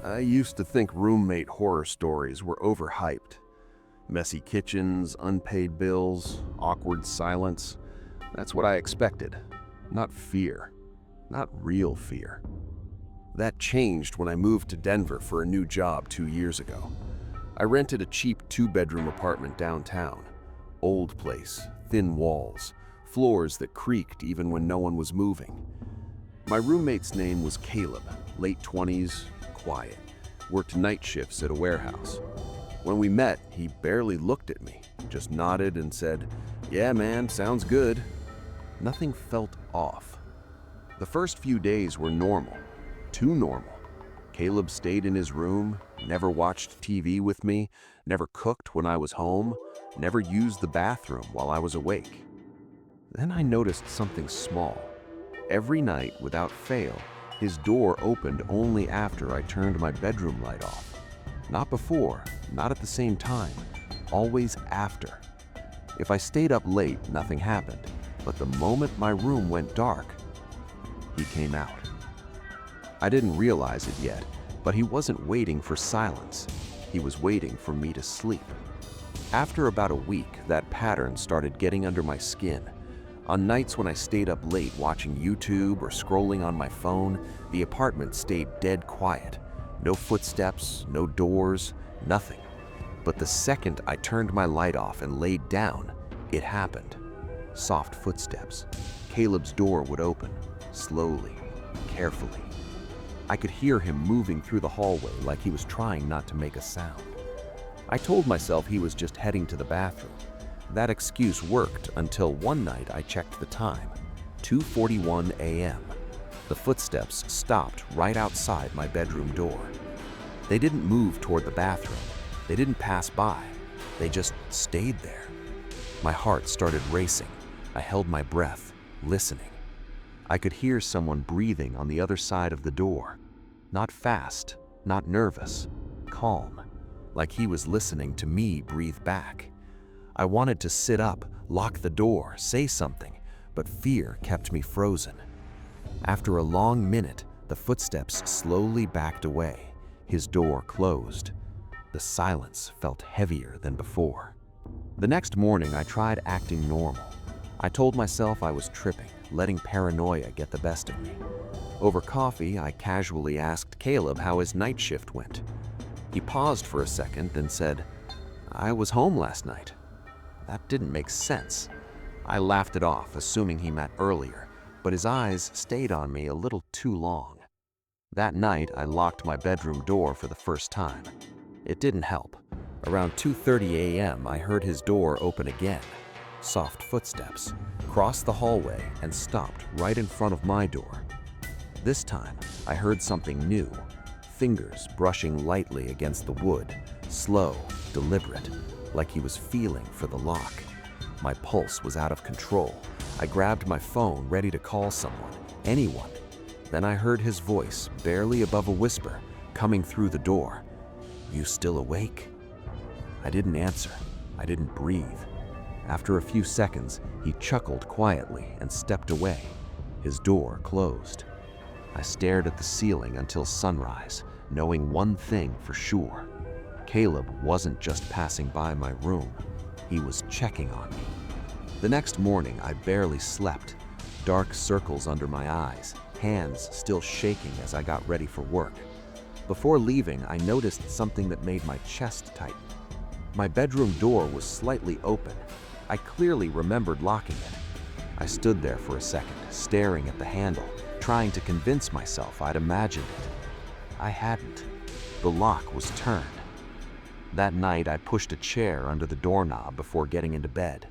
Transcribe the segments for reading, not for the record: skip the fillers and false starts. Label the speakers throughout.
Speaker 1: I used to think roommate horror stories were overhyped. Messy kitchens, unpaid bills, awkward silence. That's what I expected. Not fear. Not real fear. That changed when I moved to Denver for a new job 2 years ago. I rented a cheap 2-bedroom apartment downtown. Old place, thin walls, floors that creaked even when no one was moving. My roommate's name was Caleb, late 20s, quiet, worked night shifts at a warehouse. When we met, he barely looked at me, just nodded and said, "Yeah, man, sounds good." Nothing felt off. The first few days were normal, too normal. Caleb stayed in his room, never watched TV with me, never cooked when I was home, never used the bathroom while I was awake. Then I noticed something small. Every night, without fail, his door opened only after I turned my bedroom light off. Not before, not at the same time, always after. If I stayed up late, nothing happened, but the moment my room went dark, he came out. I didn't realize it yet, but he wasn't waiting for silence. He was waiting for me to sleep. After about a week, that pattern started getting under my skin. On nights when I stayed up late watching YouTube or scrolling on my phone, the apartment stayed dead quiet. No footsteps, no doors, nothing. But the second I turned my light off and laid down, it happened. Soft footsteps. Caleb's door would open, slowly, carefully. I could hear him moving through the hallway like he was trying not to make a sound. I told myself he was just heading to the bathroom. That excuse worked until one night I checked the time, 2:41 a.m. The footsteps stopped right outside my bedroom door. They didn't move toward the bathroom. They didn't pass by. They just stayed there. My heart started racing. I held my breath, listening. I could hear someone breathing on the other side of the door. Not fast, not nervous, calm, like he was listening to me breathe back. I wanted to sit up, lock the door, say something, but fear kept me frozen. After a long minute, the footsteps slowly backed away. His door closed. The silence felt heavier than before. The next morning, I tried acting normal. I told myself I was tripping, letting paranoia get the best of me. Over coffee, I casually asked Caleb how his night shift went. He paused for a second, then said, "I was home last night." That didn't make sense. I laughed it off, assuming he meant earlier, but his eyes stayed on me a little too long. That night, I locked my bedroom door for the first time. It didn't help. Around 2:30 a.m., I heard his door open again. Soft footsteps, crossed the hallway and stopped right in front of my door. This time, I heard something new. Fingers brushing lightly against the wood, slow, deliberate, like he was feeling for the lock. My pulse was out of control. I grabbed my phone, ready to call someone, anyone. Then I heard his voice, barely above a whisper, coming through the door. "You still awake?" I didn't answer. I didn't breathe. After a few seconds, he chuckled quietly and stepped away. His door closed. I stared at the ceiling until sunrise, knowing one thing for sure. Caleb wasn't just passing by my room. He was checking on me. The next morning, I barely slept. Dark circles under my eyes, hands still shaking as I got ready for work. Before leaving, I noticed something that made my chest tighten. My bedroom door was slightly open. I clearly remembered locking it. I stood there for a second, staring at the handle, trying to convince myself I'd imagined it. I hadn't. The lock was turned. That night, I pushed a chair under the doorknob before getting into bed.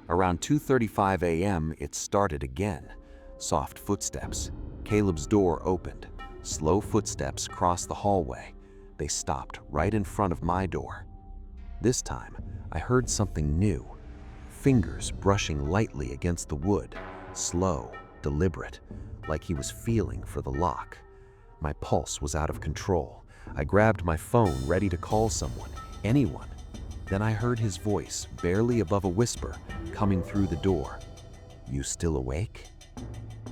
Speaker 1: Around 2:35 a.m., it started again. Soft footsteps. Caleb's door opened. Slow footsteps crossed the hallway. They stopped right in front of my door. This time, I heard something new. Fingers brushing lightly against the wood, slow, deliberate, like he was feeling for the lock. My pulse was out of control. I grabbed my phone, ready to call someone, anyone. Then I heard his voice, barely above a whisper, coming through the door. "You still awake?"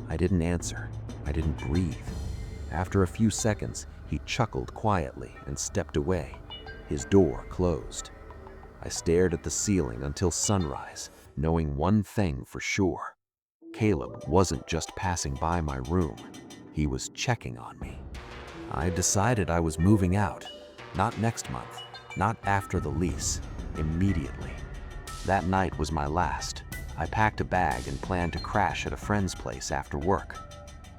Speaker 1: I didn't answer. I didn't breathe. After a few seconds,
Speaker 2: He chuckled quietly and stepped away. His door closed. I stared at the ceiling until sunrise, knowing one thing for sure. Caleb wasn't just passing by my room. He was checking on me. I decided I was moving out. Not next month, not after the lease, immediately. That night was my last. I packed a bag and planned to crash at a friend's place after work.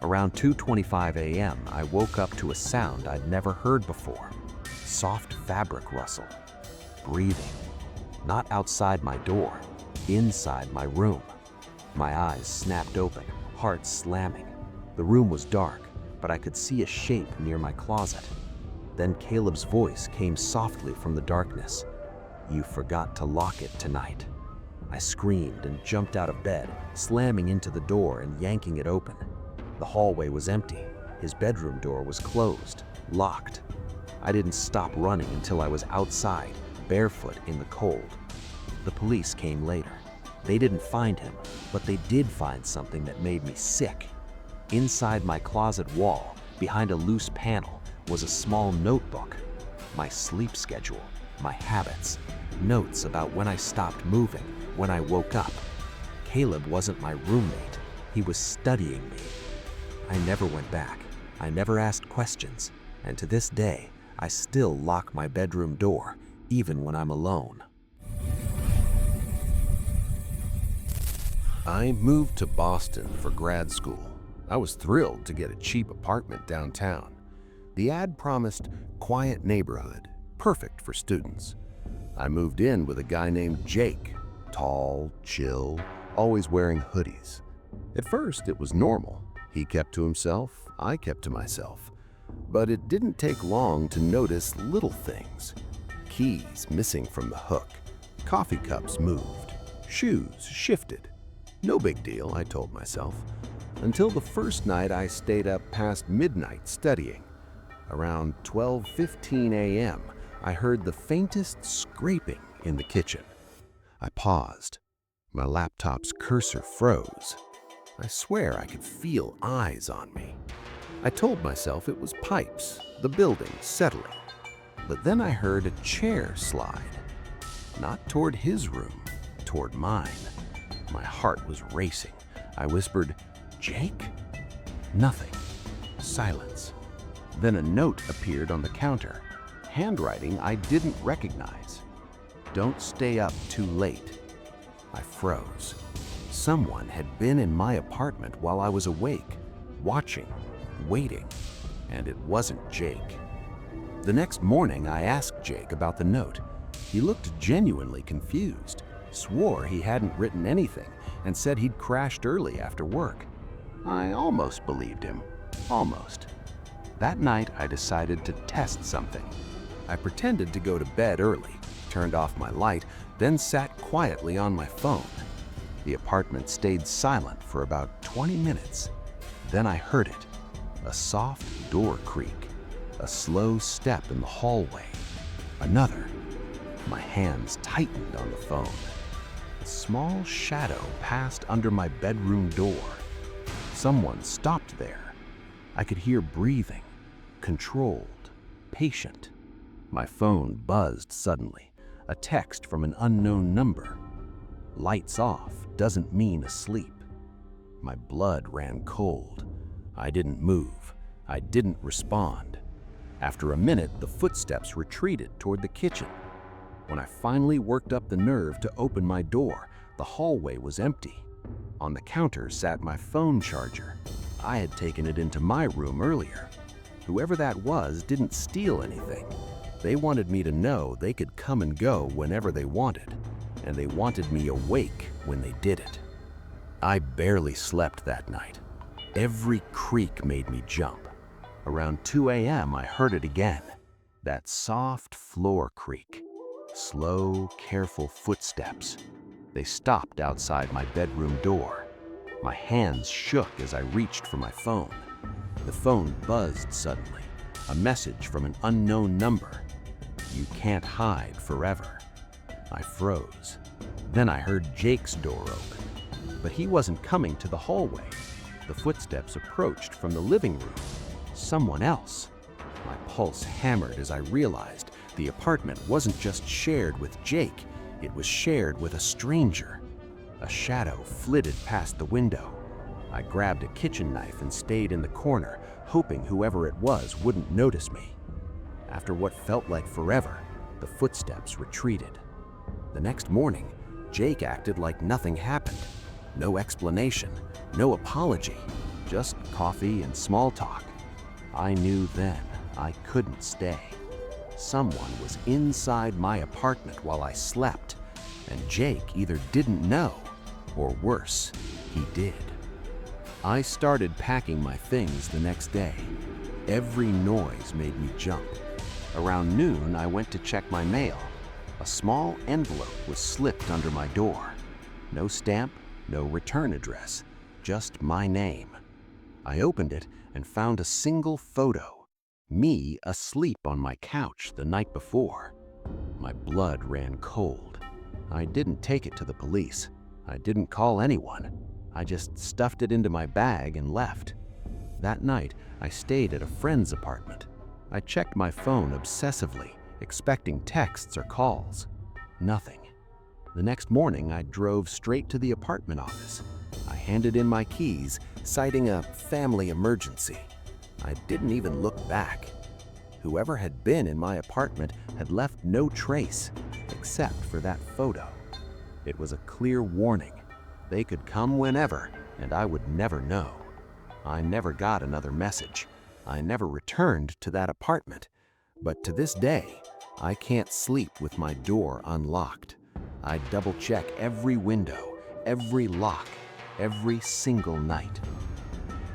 Speaker 2: Around 2:25 a.m., I woke up to a sound I'd never heard before. Soft fabric rustle. Breathing. Not outside my door, inside my room. My eyes snapped open, heart slamming. The room was dark, but I could see a shape near my closet. Then Caleb's voice came softly from the darkness. "You forgot to lock it tonight." I screamed and jumped out of bed, slamming into the door and yanking it open. The hallway was empty. His bedroom door was closed, locked. I didn't stop running until I was outside, barefoot in the cold. The police came later. They didn't find him, but they did find something that made me sick. Inside my closet wall, behind a loose panel, was a small notebook. My sleep schedule, my habits, notes about when I stopped moving, when I woke up. Caleb wasn't my roommate. He was studying me. I never went back. I never asked questions. And to this day, I still lock my bedroom door, even when I'm alone.
Speaker 1: I moved to Boston for grad school. I was thrilled to get a cheap apartment downtown. The ad promised quiet neighborhood, perfect for students. I moved in with a guy named Jake, tall, chill, always wearing hoodies. At first, it was normal. He kept to himself, I kept to myself. But it didn't take long to notice little things. Keys missing from the hook, coffee cups moved, shoes shifted. No big deal, I told myself, until the first night I stayed up past midnight studying. Around 12:15 a.m., I heard the faintest scraping in the kitchen. I paused. My laptop's cursor froze. I swear I could feel eyes on me. I told myself it was pipes, the building settling. But then I heard a chair slide. Not toward his room, toward mine. My heart was racing. I whispered, "Jake?" Nothing. Silence. Then a note appeared on the counter. Handwriting I didn't recognize. "Don't stay up too late." I froze. Someone had been in my apartment while I was awake, watching, waiting, and it wasn't Jake. The next morning, I asked Jake about the note. He looked genuinely confused, swore he hadn't written anything, and said he'd crashed early after work. I almost believed him. Almost. That night, I decided to test something. I pretended to go to bed early, turned off my light, then sat quietly on my phone. The apartment stayed silent for about 20 minutes. Then I heard it. A soft door creak. A slow step in the hallway. Another. My hands tightened on the phone. A small shadow passed under my bedroom door. Someone stopped there. I could hear breathing, controlled, patient. My phone buzzed suddenly. A text from an unknown number. Lights off doesn't mean asleep. My blood ran cold. I didn't move. I didn't respond. After a minute, the footsteps retreated toward the kitchen. When I finally worked up the nerve to open my door, the hallway was empty. On the counter sat my phone charger. I had taken it into my room earlier. Whoever that was didn't steal anything. They wanted me to know they could come and go whenever they wanted, and they wanted me awake when they did it. I barely slept that night. Every creak made me jump. Around 2 a.m., I heard it again. That soft floor creak. Slow, careful footsteps. They stopped outside my bedroom door. My hands shook as I reached for my phone. The phone buzzed suddenly. A message from an unknown number. "You can't hide forever." I froze. Then I heard Jake's door open. But he wasn't coming to the hallway. The footsteps approached from the living room. Someone else. My
Speaker 2: pulse hammered as I realized the apartment wasn't just shared with Jake, it was shared with a stranger. A shadow flitted past the window. I grabbed a kitchen knife and stayed in the corner, hoping whoever it was wouldn't notice me. After what felt like forever, the footsteps retreated. The next morning, Jake acted like nothing happened. No explanation, no apology, just coffee and small talk. I knew then I couldn't stay. Someone was inside my apartment while I slept, and Jake either didn't know, or worse, he did. I started packing my things the next day. Every noise made me jump. Around noon, I went to check my mail. A small envelope was slipped under my door. No stamp, no return address, just my name. I opened it and found a single photo. Me asleep on my couch the night before. My blood ran cold. I didn't take it to the police. I didn't call anyone. I just stuffed it into my bag and left. That night, I stayed at a friend's apartment. I checked my phone obsessively, expecting texts or calls. Nothing. The next morning, I drove straight to the apartment office. I handed in my keys, citing a family emergency. I didn't even look back. Whoever had been in my apartment had left no trace, except for that photo. It was a clear warning. They could come whenever, and I would never know. I never got another message. I never returned to that apartment. But to this day, I can't sleep with my door unlocked. I double-check every window, every lock, every single night.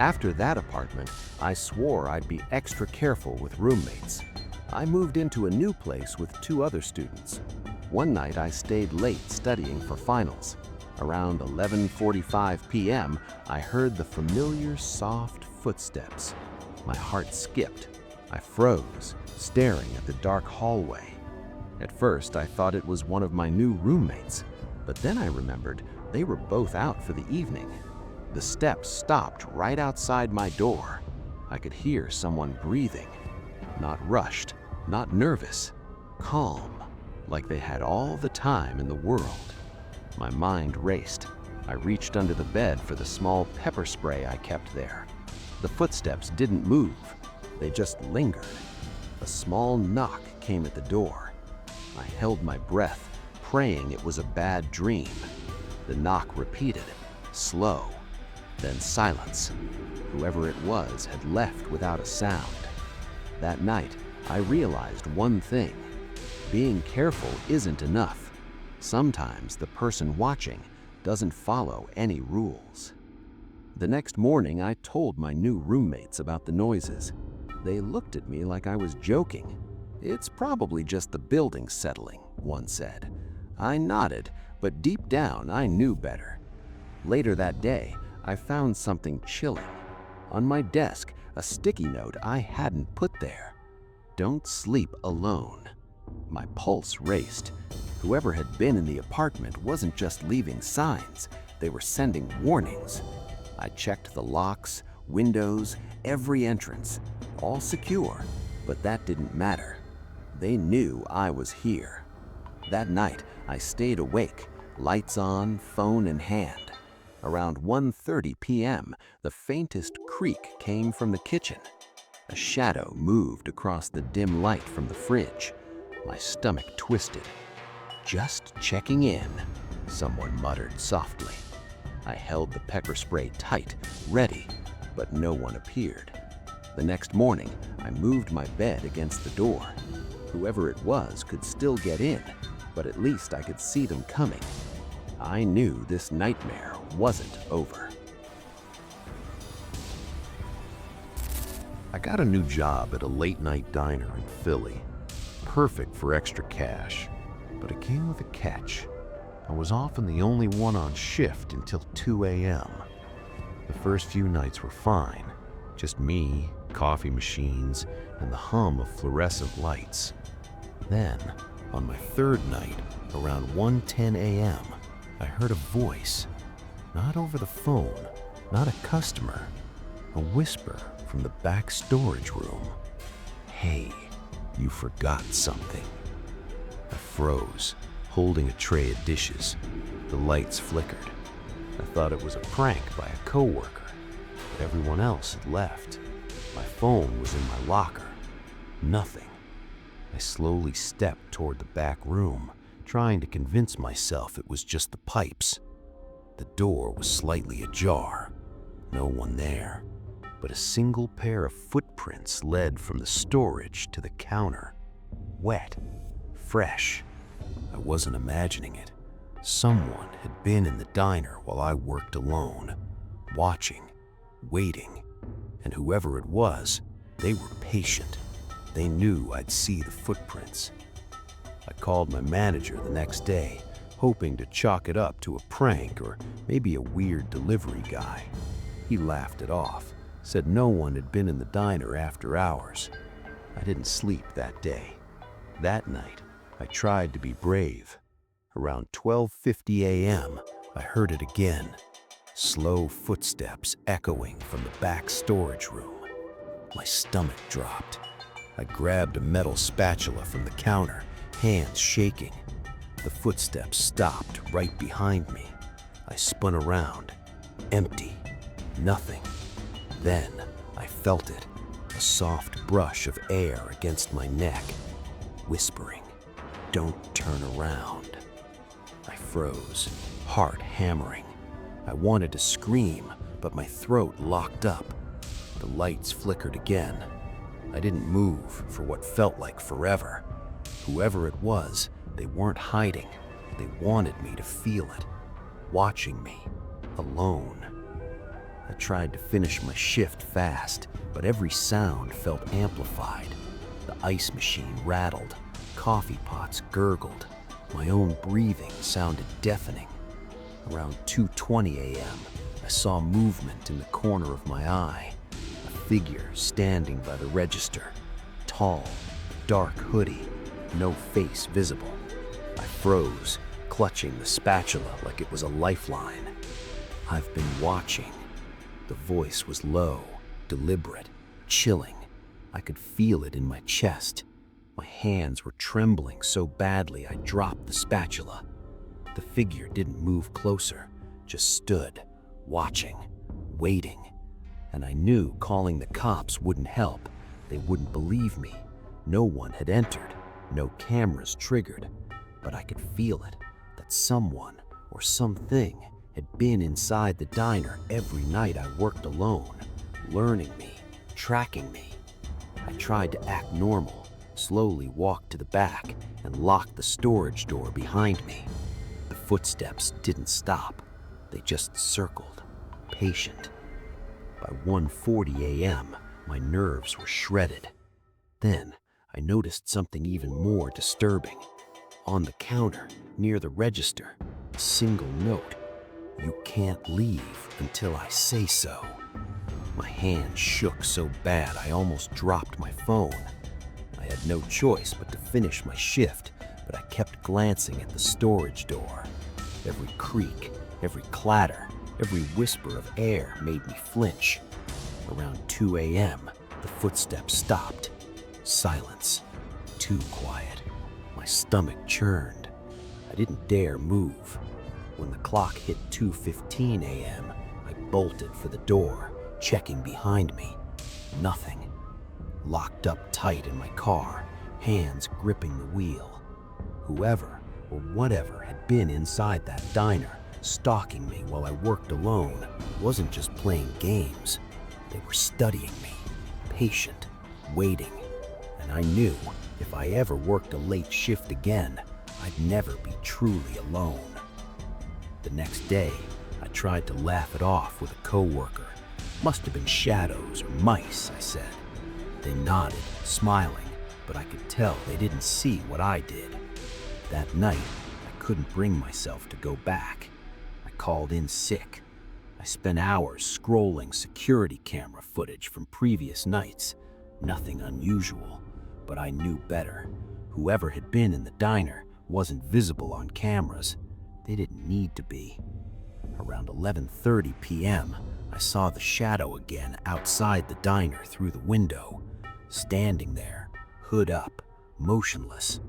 Speaker 2: After that apartment, I swore I'd be extra careful with roommates. I moved into a new place with 2 other students. One night I stayed late studying for finals. Around 11:45 p.m., I heard the familiar soft footsteps. My heart skipped. I froze, staring at the dark hallway. At first, I thought it was one of my new roommates, but then I remembered they were both out for the evening. The steps stopped right outside my door. I could hear someone breathing. Not rushed, not nervous, calm, like they had all the time in the world. My mind raced. I reached under the bed for the small pepper spray I kept there. The footsteps didn't move. They just lingered. A small knock came at the door. I held my breath, praying it was a bad dream. The knock repeated, slow, then silence. Whoever it was had left without a sound. That night, I realized one thing. Being careful isn't enough. Sometimes the person watching doesn't follow any rules. The next morning, I told my new roommates about the noises. They looked at me like I was joking. "It's probably just the building settling," one said. I nodded, but deep down I knew better. Later that day, I found something chilling. On my desk, a sticky note I hadn't put there. "Don't sleep alone." My pulse raced. Whoever had been in the apartment wasn't just leaving signs, they were sending warnings. I checked the locks, windows, every entrance, all secure, but that didn't matter. They knew I was here. That night, I stayed awake, lights on, phone in hand. Around 1:30 p.m., the faintest creak came from the kitchen. A shadow moved across the dim light from the fridge. My stomach twisted. "Just checking in," someone muttered softly. I held the pepper spray tight, ready, but no one appeared. The next morning, I moved my bed against the door. Whoever it was could still get in, but at least I could see them coming. I knew this nightmare wasn't over.
Speaker 1: I got a new job at a late-night diner in Philly. Perfect for extra cash, but it came with a catch. I was often the only one on shift until 2 a.m. The first few nights were fine, just me, coffee machines, and the hum of fluorescent lights. Then, on my 3rd night, around 1:10 a.m., I heard a voice. Not over the phone, not a customer, a whisper from the back storage room.
Speaker 2: "Hey, you forgot something." I froze, holding a tray of dishes. The lights flickered. I thought it was a prank by a coworker, but everyone else had left. My phone was in my locker. Nothing. I slowly stepped toward the back room, trying to convince myself it was just the pipes. The door was slightly ajar. No one there, but a single pair of footprints led from the storage to the counter. Wet, fresh. I wasn't imagining it. Someone had been in the diner while I worked alone, watching, waiting, and whoever it was, they were patient. They knew I'd see the footprints. I called my manager the next day, hoping to chalk it up to a prank or maybe a weird delivery guy. He laughed it off, said no one had been in the diner after hours. I didn't sleep that day. That night, I tried to be brave. Around 12:50 a.m., I heard it again. Slow footsteps echoing from the back storage room. My stomach dropped. I grabbed a metal spatula from the counter, hands shaking. The footsteps stopped right behind me. I spun around. Empty. Nothing. Then I felt it. A soft brush of air against my neck, whispering, "Don't turn around." I froze, heart hammering. I wanted to scream, but my throat locked up. The lights flickered again. I didn't move for what felt like forever. Whoever it was, they weren't hiding. They wanted me to feel it, watching me, alone. I tried to finish my shift fast, but every sound felt amplified. The ice machine rattled, coffee pots gurgled. My own breathing sounded deafening. Around 2:20 a.m., I saw movement in the corner of my eye. A figure standing by the register. Tall, dark hoodie, no face visible. I froze, clutching the spatula like it was a lifeline. "I've been watching." The voice was low, deliberate, chilling. I could feel it in my chest. My hands were trembling so badly I dropped the spatula. The figure didn't move closer, just stood, watching, waiting. And I knew calling the cops wouldn't help. They wouldn't believe me. No one had entered, no cameras triggered. But I could feel it, that someone or something had been inside the diner every night I worked alone, learning me, tracking me. I tried to act normal, slowly walked to the back and locked the storage door behind me. The footsteps didn't stop. They just circled, patient. By 1:40 a.m., my nerves were shredded. Then I noticed something even more disturbing. On the counter, near the register, a single note. "You can't leave until I say so." My hand shook so bad I almost dropped my phone. I had no choice but to finish my shift, but I kept glancing at the storage door. Every creak, every clatter, every whisper of air made me flinch. Around 2 a.m., the footsteps stopped. Silence. Too quiet. My stomach churned. I didn't dare move. When the clock hit 2:15 a.m., I bolted for the door, checking behind me. Nothing. Locked up tight in my car, hands gripping the wheel. Whoever or whatever had been inside that diner, stalking me while I worked alone, wasn't just playing games. They were studying me, patient, waiting. And I knew if I ever worked a late shift again, I'd never be truly alone. The next day, I tried to laugh it off with a coworker. "Must have been shadows or mice," I said. They nodded, smiling, but I could tell they didn't see what I did. That night, I couldn't bring myself to go back. I called in sick. I spent hours scrolling security camera footage from previous nights. Nothing unusual, but I knew better. Whoever had been in the diner wasn't visible on cameras. They didn't need to be. Around 11:30 p.m., I saw the shadow again outside the diner through the window. Standing there,
Speaker 3: hood up, motionless.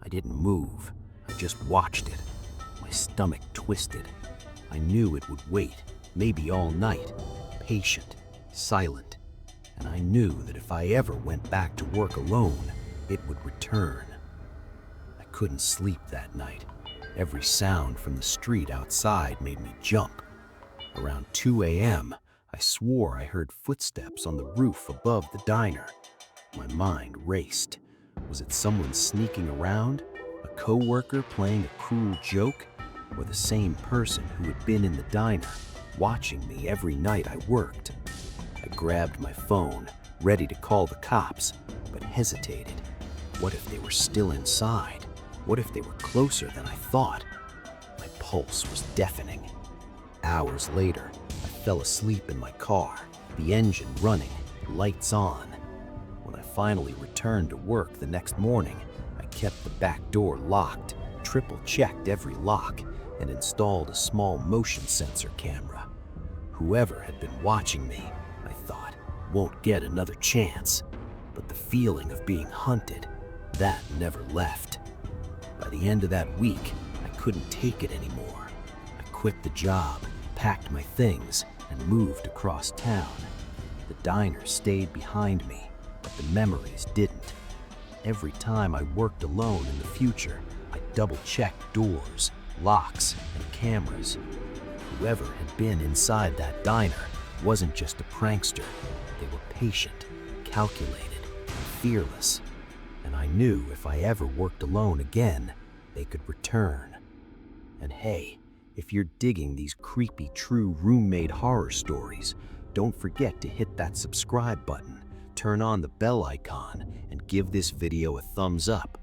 Speaker 3: I didn't move. I just watched it. My stomach twisted. I knew it would wait, maybe all night, patient, silent. And I knew that if I ever went back to work alone, it would return. I couldn't sleep that night. Every sound from the street outside made me jump. Around 2 a.m., I swore I heard footsteps on the roof above the diner. My mind raced. Was it someone sneaking around? A coworker playing a cruel joke? Or the same person who had been in the diner, watching me every night I worked? I grabbed my phone, ready to call the cops, but hesitated. What if they were still inside? What if they were closer than I thought? My pulse was deafening. Hours later, I fell asleep in my car, the engine running, lights on. When I finally returned to work the next morning, I kept the back door locked, triple-checked every lock, and installed a small motion sensor camera. Whoever had been watching me, I thought, won't get another chance. But the feeling of being hunted, that never left. By the end of that week, I couldn't take it anymore. I quit the job, packed my things, and moved across town. The diner stayed behind me, but the memories didn't. Every time I worked alone in the future, I double-checked doors, locks, and cameras. Whoever had been inside that diner wasn't just a prankster. They were patient, calculated, and fearless. And I knew if I ever worked alone again, they could return. And hey, if you're digging these creepy true roommate horror stories, don't forget to hit that subscribe button, turn on the bell icon, and give this video a thumbs up.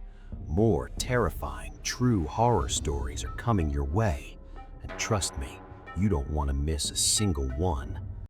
Speaker 3: More terrifying true horror stories are coming your way. And trust me, you don't want to miss a single one.